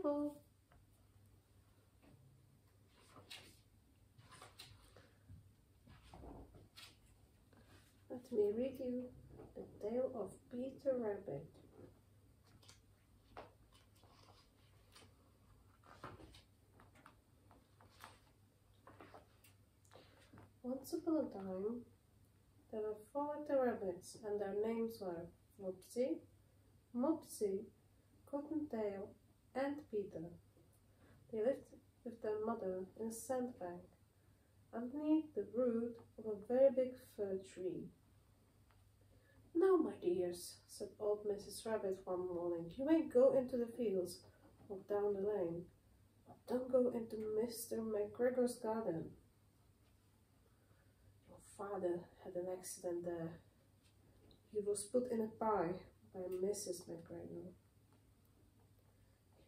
careful. Let me read you the tale of Peter Rabbit. Once upon a time, there were 4 little rabbits, and their names were Flopsy, Mopsy, Cottontail, and Peter. They lived with their mother in a sandbank, underneath the root of a very big fir tree. "Now, my dears," said old Mrs. Rabbit one morning, "you may go into the fields or down the lane, but don't go into Mr. McGregor's garden. Your father had an accident there. He was put in a pie by Mrs. McGregor.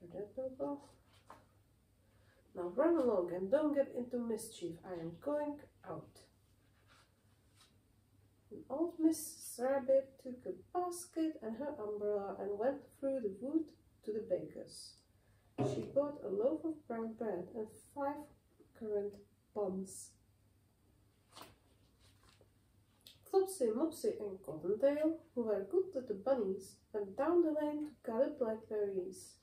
Hear that, Bilbo? Now run along and don't get into mischief. I am going out." And old Mrs. Rabbit took a basket and her umbrella and went through the wood to the baker's. She bought a loaf of brown bread and 5 currant buns. Flopsy, Mopsy, and Cottontail, who were good to the bunnies, went down the lane to gather blackberries.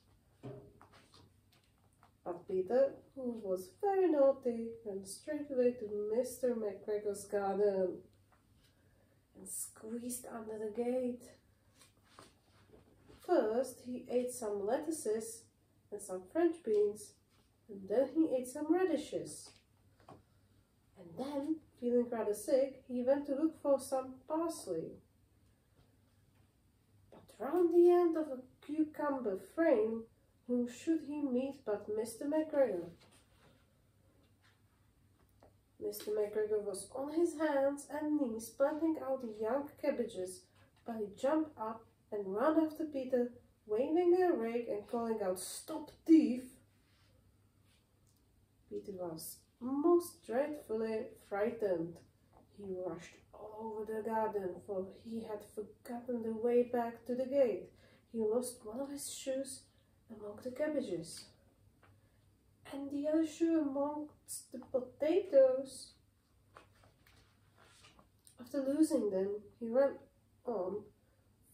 But Peter, who was very naughty, ran straight away to Mr. McGregor's garden and squeezed under the gate. First, he ate some lettuces and some French beans, and then he ate some radishes. And then, feeling rather sick, he went to look for some parsley. But round the end of a cucumber frame, whom should he meet but Mr. McGregor? Mr. McGregor was on his hands and knees planting out the young cabbages, but he jumped up and ran after Peter, waving a rake and calling out, "Stop, thief!" Peter was most dreadfully frightened. He rushed all over the garden, for he had forgotten the way back to the gate. He lost one of his shoes among the cabbages, and the other shoe amongst the potatoes. After losing them, he ran on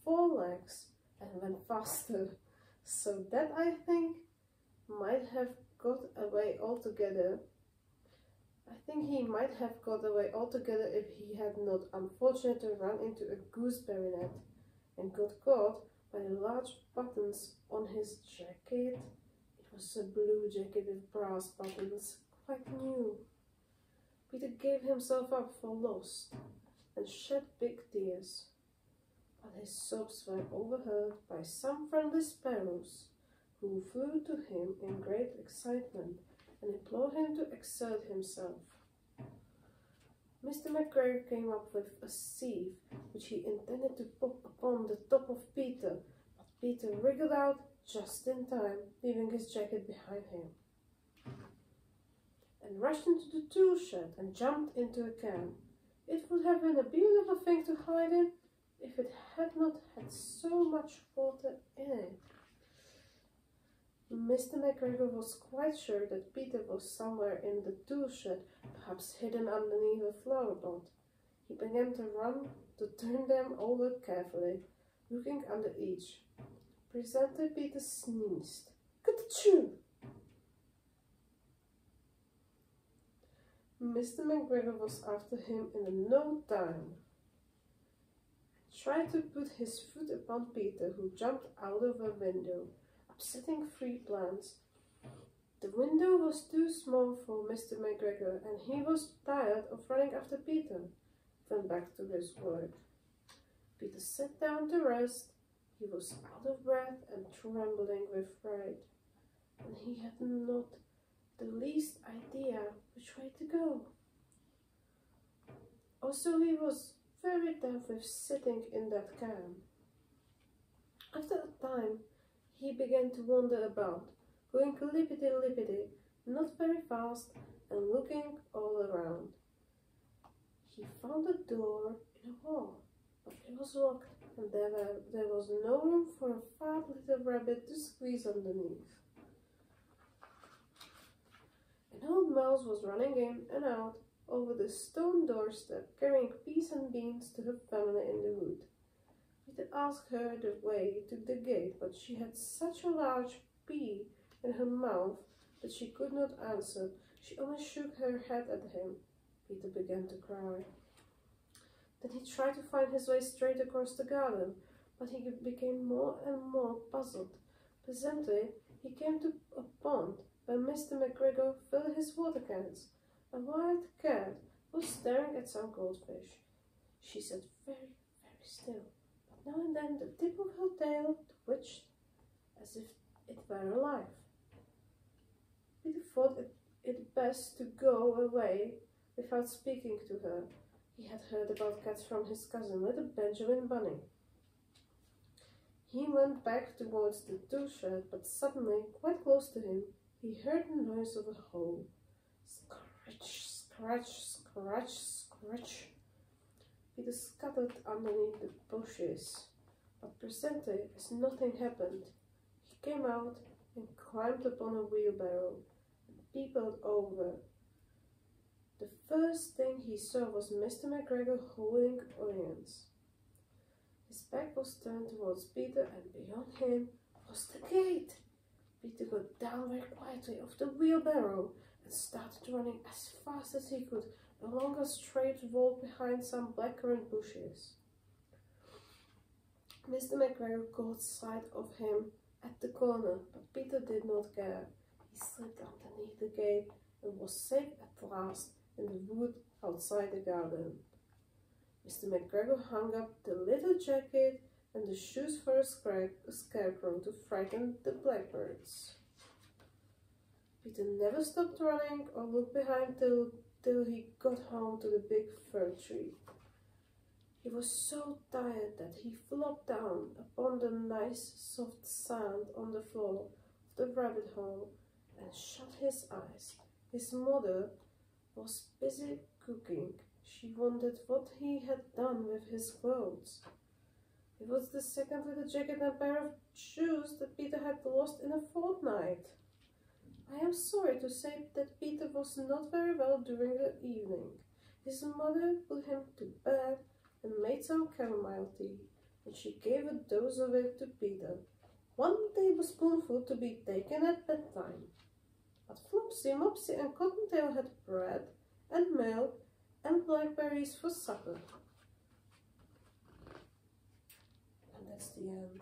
4 legs and went faster, so that I think might have got away altogether. I think he might have got away altogether if he had not unfortunately run into a gooseberry net and got caught by the large buttons on his jacket. It was a blue jacket with brass buttons, quite new. Peter gave himself up for lost and shed big tears, but his sobs were overheard by some friendly sparrows, who flew to him in great excitement and implored him to exert himself. Mr. McGregor came up with a sieve, which he intended to pop upon the top of Peter, but Peter wriggled out just in time, leaving his jacket behind him, and rushed into the tool shed and jumped into a can. It would have been a beautiful thing to hide in if it had not had so much water in it. Mr. McGregor was quite sure that Peter was somewhere in the tool shed, perhaps hidden underneath a flower pot. He began to run to turn them over carefully, looking under each. Presently Peter sneezed. "Ka-choo!" Mr. McGregor was after him in no time. He tried to put his foot upon Peter, who jumped out of a window, upsetting 3 plants. The window was too small for Mr. McGregor, and he was tired of running after Peter. He went back to his work. Peter sat down to rest. He was out of breath and trembling with fright, and he had not the least idea which way to go. Also, he was very deaf with sitting in that can. After a time, he began to wander about, going lippity-lippity, not very fast, and looking all around. He found a door in a wall, but it was locked, and there was no room for a fat little rabbit to squeeze underneath. An old mouse was running in and out over the stone doorstep, carrying peas and beans to her family in the wood. Peter asked her the way to the gate, but she had such a large pea in her mouth that she could not answer. She only shook her head at him. Peter began to cry. Then he tried to find his way straight across the garden, but he became more and more puzzled. Presently, he came to a pond where Mr. McGregor filled his water cans. A white cat was staring at some goldfish. She sat very, very still, but now and then the tip of her tail twitched as if it were alive. Peter thought it best to go away without speaking to her. He had heard about cats from his cousin, little Benjamin Bunny. He went back towards the tool shed, but suddenly, quite close to him, he heard the noise of a hoe. Scratch, scratch, scratch, scratch. Peter scuttled underneath the bushes, but presently, as nothing happened, he came out and climbed upon a wheelbarrow and peeped over. The first thing he saw was Mr. McGregor hoeing onions. His back was turned towards Peter, and beyond him was the gate. Peter got down very quietly off the wheelbarrow and started running as fast as he could along a straight wall behind some blackcurrant bushes. Mr. McGregor caught sight of him at the corner, but Peter did not care. He slipped underneath the gate and was safe at last in the wood outside the garden. Mr. McGregor hung up the little jacket and the shoes for a scarecrow to frighten the blackbirds. Peter never stopped running or looked behind till he got home to the big fir tree. He was so tired that he flopped down upon the nice soft sand on the floor of the rabbit hole and shut his eyes. His mother was busy cooking. She wondered what he had done with his clothes. It was the second little jacket and pair of shoes that Peter had lost in a fortnight. I am sorry to say that Peter was not very well during the evening. His mother put him to bed and made some chamomile tea, and she gave a dose of it to Peter, 1 tablespoonful to be taken at bedtime. But Flopsy, Mopsy and Cottontail had bread and milk and blackberries for supper. And that's the end.